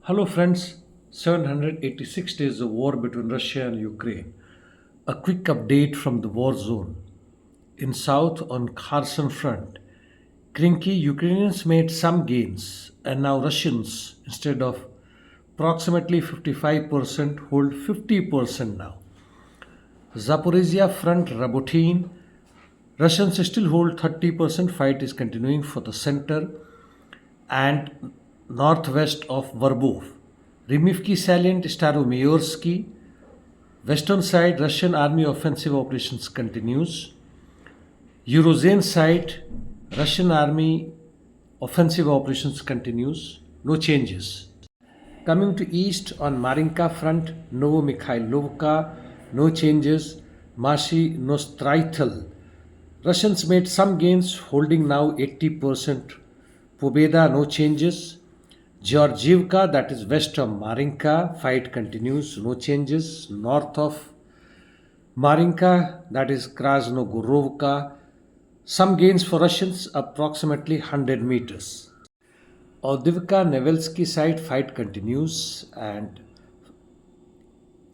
Hello, friends. 786 days of war between Russia and Ukraine. A quick update from the war zone. In south on Kherson front, Krinky Ukrainians made some gains, and now Russians, instead of approximately 55%, hold 50% now. Zaporizhia front Rabotine, Russians still hold 30%. Fight is continuing for the center and northwest of Verbov. Rimivki salient Staromayorsky. Western side Russian army offensive operations continues. Eurozone side Russian army offensive operations continues. No changes. Coming to east on Marinka front, Novokalynove, no changes. Mashi Nostraital. Russians made some gains, holding now 80%. Pobeda, no changes. Georgievka, that is west of Marinka, fight continues, no changes. North of Marinka, that is Krasnogorovka, some gains for Russians, approximately 100 meters. Avdiivka Nevelsky side fight continues and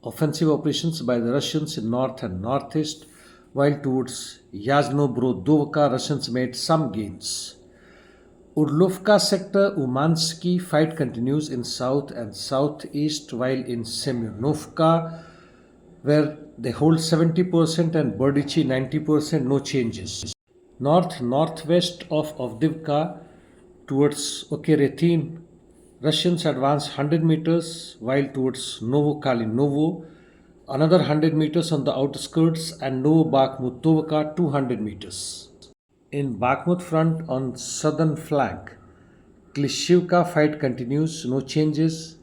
offensive operations by the Russians in north and northeast, while towards Yasnobrodovka, Russians made some gains. Urlovka sector Umansky fight continues in south and southeast, while in Semyonovka, where they hold 70% and Berdichi 90%, no changes. Northwest of Avdiivka towards Ocheretyne, Russians advance 100 meters, while towards Novokalynove, another 100 meters on the outskirts, and Novobakhmutovka 200 meters. In Bakhmut front on southern flank, Klishivka fight continues, no changes.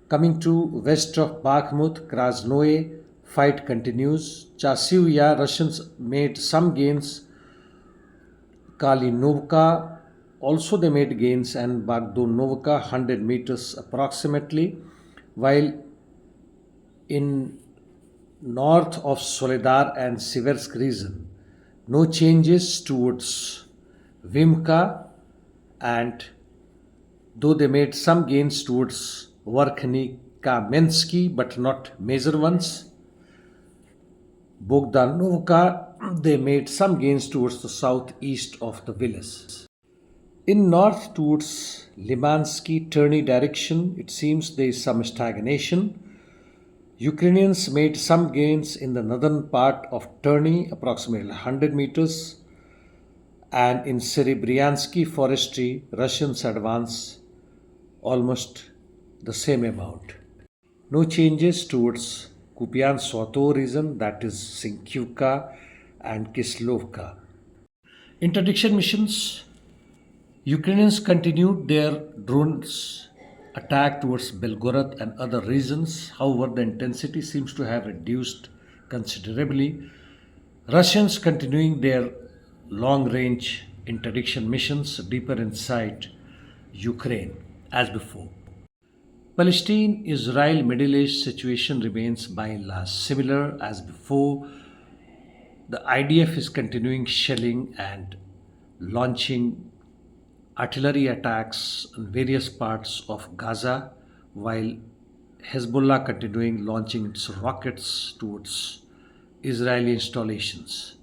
Coming to west of Bakhmut, Krasnoye fight continues. Chasov Yar, Russians made some gains. Kalinovka also they made gains, and Bagdonovka 100 meters approximately, while in north of Soledar and Siversk region, no changes towards Vimka, and though they made some gains towards Verkhniki-Kamensky but not major ones. Bogdanovka, they made some gains towards the southeast of the village. In north towards Limansky-Terny direction, it seems there is some stagnation. Ukrainians made some gains in the northern part of Terny, approximately 100 meters, and in Serebryansky forestry, Russians advance almost the same amount. No changes towards Kupian-Swato region, that is Sinkyivka and Kislovka. Interdiction missions. Ukrainians continued their drones attack towards Belgorod and other regions. However, the intensity seems to have reduced considerably. Russians continuing their long-range interdiction missions deeper inside Ukraine as before. Palestine Israel Middle East situation remains by and large similar as before. The IDF is continuing shelling and launching artillery attacks on various parts of Gaza, while Hezbollah continuing launching its rockets towards Israeli installations.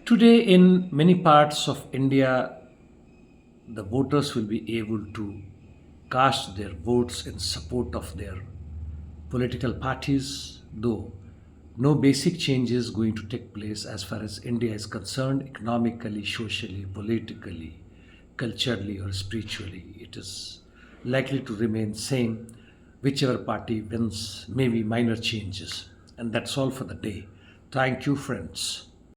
Today, in many parts of India, the voters will be able to cast their votes in support of their political parties, though no basic change is going to take place as far as India is concerned, economically, socially, politically, culturally or spiritually. It is likely to remain same. Whichever party wins, maybe minor changes. And that's all for the day. Thank you, friends.